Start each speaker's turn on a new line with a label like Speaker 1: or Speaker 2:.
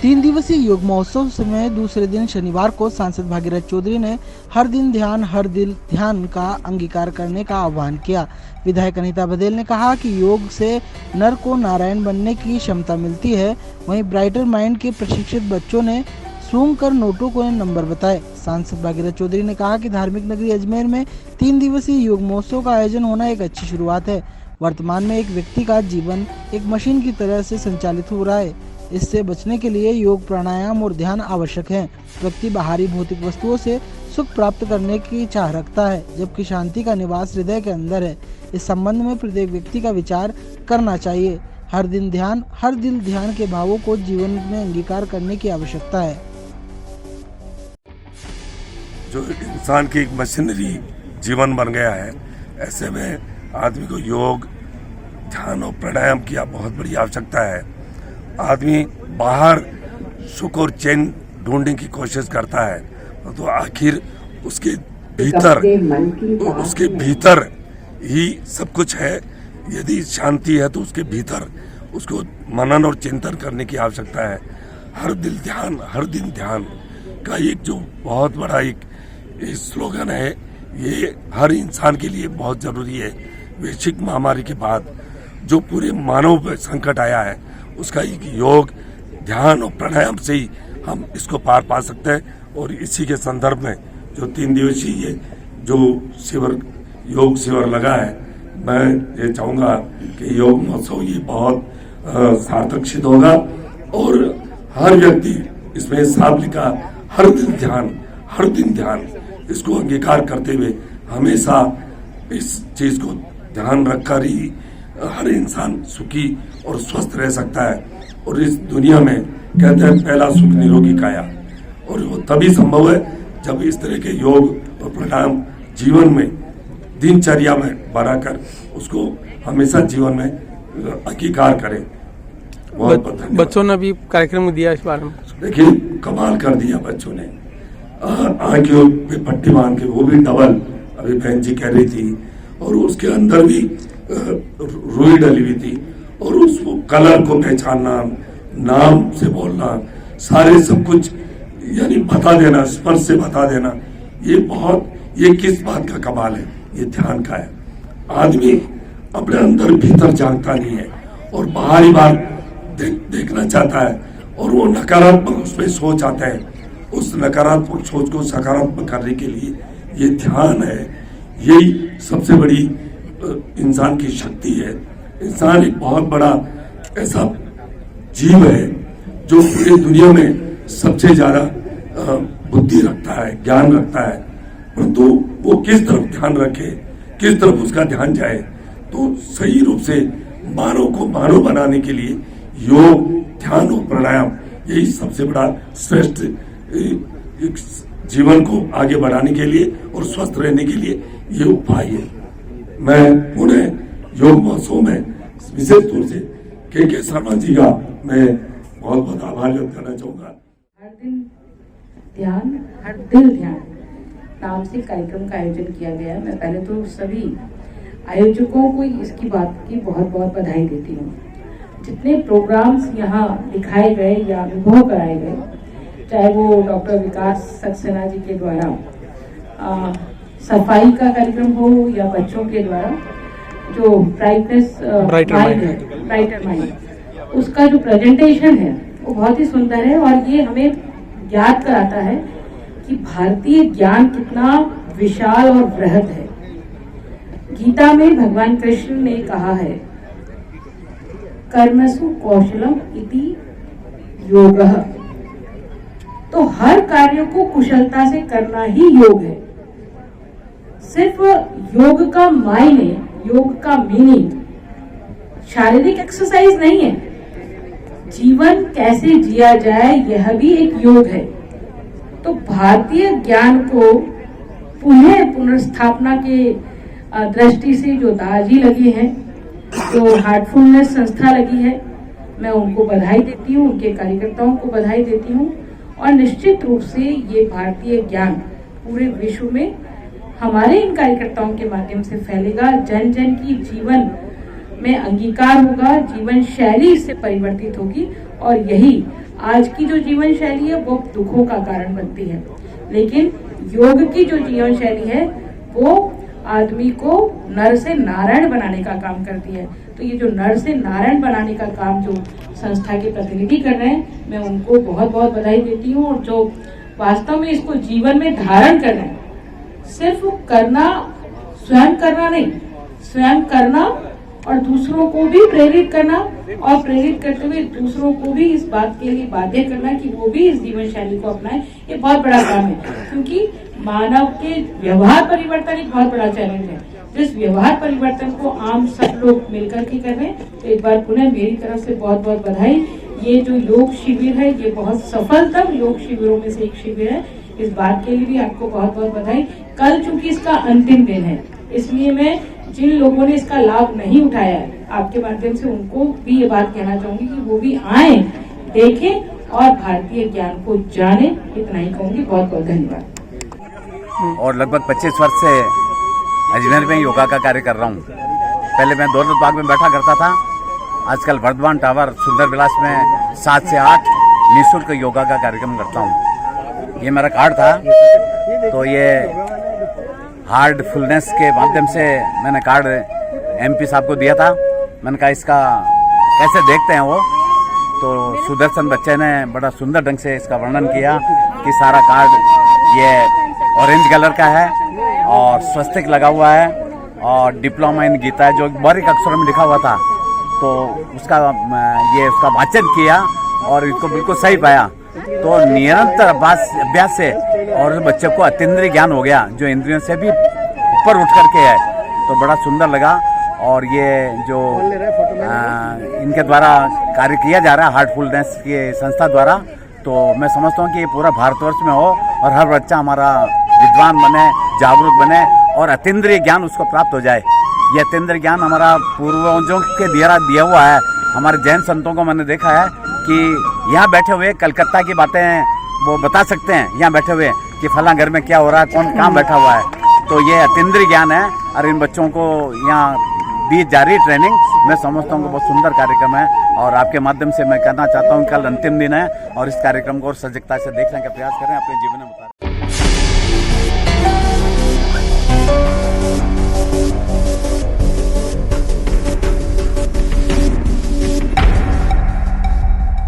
Speaker 1: 3 दिवसीय योग महोत्सव में दूसरे दिन शनिवार को सांसद भागीरथ चौधरी ने हर दिन ध्यान हर दिल ध्यान का अंगीकार करने का आह्वान किया। विधायक अनीता बदेल ने कहा कि योग से नर को नारायण बनने की क्षमता मिलती है। वहीं ब्राइटर माइंड के प्रशिक्षित बच्चों ने सूंघ कर नोटों को नंबर बताए। सांसद भागीरथ चौधरी ने कहा कि धार्मिक नगरी अजमेर में 3 दिवसीय योग महोत्सव का आयोजन होना एक अच्छी शुरुआत है। वर्तमान में एक व्यक्ति का जीवन एक मशीन की तरह से संचालित हो रहा है। इससे बचने के लिए योग, प्राणायाम और ध्यान आवश्यक है। व्यक्ति बाहरी भौतिक वस्तुओं से सुख प्राप्त करने की चाह रखता है, जबकि शांति का निवास हृदय के अंदर है। इस संबंध में प्रत्येक व्यक्ति का विचार करना चाहिए। हर दिन ध्यान, हर दिल ध्यान के भावों को जीवन में अंगीकार करने की आवश्यकता है।
Speaker 2: जो इंसान की एक मशीनरी जीवन बन गया है, ऐसे में आदमी को योग, ध्यान और प्राणायाम की बहुत बड़ी आवश्यकता है। आदमी बाहर सुख और चैन ढूंढने की कोशिश करता है, तो आखिर उसके भीतर ही सब कुछ है। यदि शांति है तो उसके भीतर उसको मनन और चिंतन करने की आवश्यकता है। हर दिल ध्यान, हर दिन ध्यान का एक जो बहुत बड़ा एक स्लोगन है, ये हर इंसान के लिए बहुत जरूरी है। वैश्विक महामारी के बाद जो पूरे मानव पर संकट आया है, उसका एक योग, ध्यान और प्राणायाम से ही हम इसको पार पा सकते हैं। और इसी के संदर्भ में जो 3 दिवसीय जो योग शिविर लगा है, मैं ये चाहूँगा कि योग महोत्सव ये बहुत सार्थक सिद्ध होगा और हर व्यक्ति इसमें साथ लिखा हर दिन ध्यान, हर दिन ध्यान, इसको अंगीकार करते हुए हमेशा इस चीज को ध्यान रखकर ही हर इंसान सुखी और स्वस्थ रह सकता है। और इस दुनिया में कहते हैं पहला सुख निरोगी काया, और वो तभी संभव है जब इस तरह के योग और प्राणायाम जीवन में, दिनचर्या में बनाकर उसको हमेशा जीवन में अंगीकार करें।
Speaker 3: बच्चों ने भी कार्यक्रम दिया इस बारे में,
Speaker 2: देखिए कमाल कर दिया बच्चों ने। आंखों पे पट्टी बांध के, वो भी डबल, अभी बहन जी कह रही थी, और उसके अंदर भी रुई डली हुई थी, और उस कलर को पहचानना, नाम से बोलना, सारे सब कुछ यानी बता देना, स्पर्श से बता देना, ये किस बात का कमाल है? ये ध्यान का है। आदमी अपने अंदर भीतर जानता नहीं है और बाहरी बात देखना चाहता है, और वो नकारात्मक उसमें सोच आता है। उस नकारात्मक सोच को सकारात्मक करने के लिए ये ध्यान है। यही सबसे बड़ी इंसान की शक्ति है। इंसान एक बहुत बड़ा ऐसा जीव है जो पूरी दुनिया में सबसे ज्यादा बुद्धि रखता है, ज्ञान रखता है, परंतु वो किस तरफ ध्यान रखे, किस तरफ उसका ध्यान जाए, तो सही रूप से मानव को मानव बनाने के लिए योग, ध्यान और प्राणायाम यही सबसे बड़ा श्रेष्ठ जीवन को आगे बढ़ाने के लिए और स्वस्थ रहने के लिए ये उपाय है। मैं पुणे योग महोत्सव में विशेष तौर से के शर्मा जी का मैं बहुत बहुत आभार व्यक्त करना चाहूँगा।
Speaker 4: हर दिन ध्यान, हर दिल ध्यान नाम से कार्यक्रम का आयोजन किया गया है। मैं पहले तो सभी आयोजकों को इसकी बात की बहुत बहुत बधाई देती हूँ। जितने प्रोग्राम्स यहाँ दिखाए गए या अनुभव कराए गए, चाहे वो डॉक्टर विकास सक्सेना जी के द्वारा सफाई का कार्यक्रम हो या बच्चों के द्वारा जो ब्राइटर माइंड, उसका जो प्रेजेंटेशन है वो बहुत ही सुंदर है। और ये हमें याद कराता है कि भारतीय ज्ञान कितना विशाल और बृहद है। गीता में भगवान कृष्ण ने कहा है, कर्मसु कौशलम इति योगः, तो हर कार्य को कुशलता से करना ही योग है। सिर्फ योग का मायने, योग का मीनिंग शारीरिक एक्सरसाइज नहीं है। जीवन कैसे जिया जाए यह भी एक योग है। तो भारतीय ज्ञान को पुनर्स्थापना के दृष्टि से जो दाजी लगी है, जो हार्टफुलनेस संस्था लगी है, मैं उनको बधाई देती हूँ, उनके कार्यकर्ताओं को बधाई देती हूँ। और निश्चित रूप से ये भारतीय ज्ञान पूरे विश्व में हमारे इन कार्यकर्ताओं के माध्यम से फैलेगा। जन जन की जीवन में अंगीकार होगा, जीवन शैली इससे परिवर्तित होगी और यही आज की जो जीवन शैली है वो दुखों का कारण बनती है। लेकिन योग की जो जीवन शैली है वो आदमी को नर से नारायण बनाने का काम करती है। तो ये जो नर से नारायण बनाने का काम जो संस्था के प्रतिनिधि कर रहे हैं, मैं उनको बहुत बहुत बधाई देती हूँ। और जो वास्तव में इसको जीवन में धारण कर रहे हैं, सिर्फ करना, स्वयं करना नहीं, स्वयं करना और दूसरों को भी प्रेरित करना, और प्रेरित करते हुए दूसरों को भी इस बात के लिए बाध्य करना कि वो भी इस जीवन शैली को अपनाएं, ये बहुत बड़ा काम है। क्योंकि मानव के व्यवहार परिवर्तन एक बहुत बड़ा चैलेंज है। जिस व्यवहार परिवर्तन को आम सब लोग मिलकर के कर रहे हैं, तो एक बार पुनः मेरी तरफ से बहुत बहुत बधाई। ये जो योग शिविर है ये बहुत सफलतम योग शिविरों में से एक शिविर है। इस बात के लिए भी आपको बहुत बहुत बधाई। कल चूंकि इसका अंतिम दिन है, इसलिए मैं जिन लोगों ने इसका लाभ नहीं उठाया है, आपके माध्यम से उनको भी ये बात कहना चाहूंगी कि वो भी आए, देखें और भारतीय ज्ञान को जाने। इतना ही कहूंगी। बहुत बहुत धन्यवाद।
Speaker 5: और लगभग 25 वर्ष से अजमेर में योगा का कार्य कर रहा हूँ। पहले मैं दौलत बाग में बैठा करता था, आजकल वर्धमान टावर सुंदर विलास में 7 से 8 निःशुल्क योगा का कार्यक्रम करता हूँ। ये मेरा कार्ड था, तो ये हार्टफुलनेस के माध्यम से मैंने कार्ड MP साहब को दिया था। मैंने कहा इसका कैसे देखते हैं वो, तो सुदर्शन बच्चे ने बड़ा सुंदर ढंग से इसका वर्णन किया कि सारा कार्ड ये ऑरेंज कलर का है और स्वस्तिक लगा हुआ है और डिप्लोमा इन गीता है जो बारीक अक्षरों में लिखा हुआ था। तो उसका वाचन किया और इसको बिल्कुल सही पाया। तो निरंतर अभ्यास से और बच्चे को अतीन्द्रिय ज्ञान हो गया जो इंद्रियों से भी ऊपर उठ करके है। तो बड़ा सुंदर लगा। और ये जो इनके द्वारा कार्य किया जा रहा है हार्टफुलनेस की संस्था द्वारा, तो मैं समझता हूँ कि ये पूरा भारतवर्ष में हो और हर बच्चा हमारा विद्वान बने, जागरूक बने और अतीन्द्रिय ज्ञान उसको प्राप्त हो जाए। ये अतीन्द्रिय ज्ञान हमारा पूर्वजों के द्वारा दिया हुआ है। हमारे जैन संतों को मैंने देखा है कि यहाँ बैठे हुए कलकत्ता की बातें वो बता सकते हैं, यहाँ बैठे हुए कि फला घर में क्या हो रहा है, कौन कहाँ बैठा हुआ है। तो ये अतीन्द्रिय ज्ञान है और इन बच्चों को यहाँ दी जा रही ट्रेनिंग, मैं समझता हूँ कि बहुत सुंदर कार्यक्रम है। और आपके माध्यम से मैं कहना चाहता हूँ कल अंतिम दिन है और इस कार्यक्रम को और सजगता से देखने का प्रयास करें, अपने जीवन में उतारें।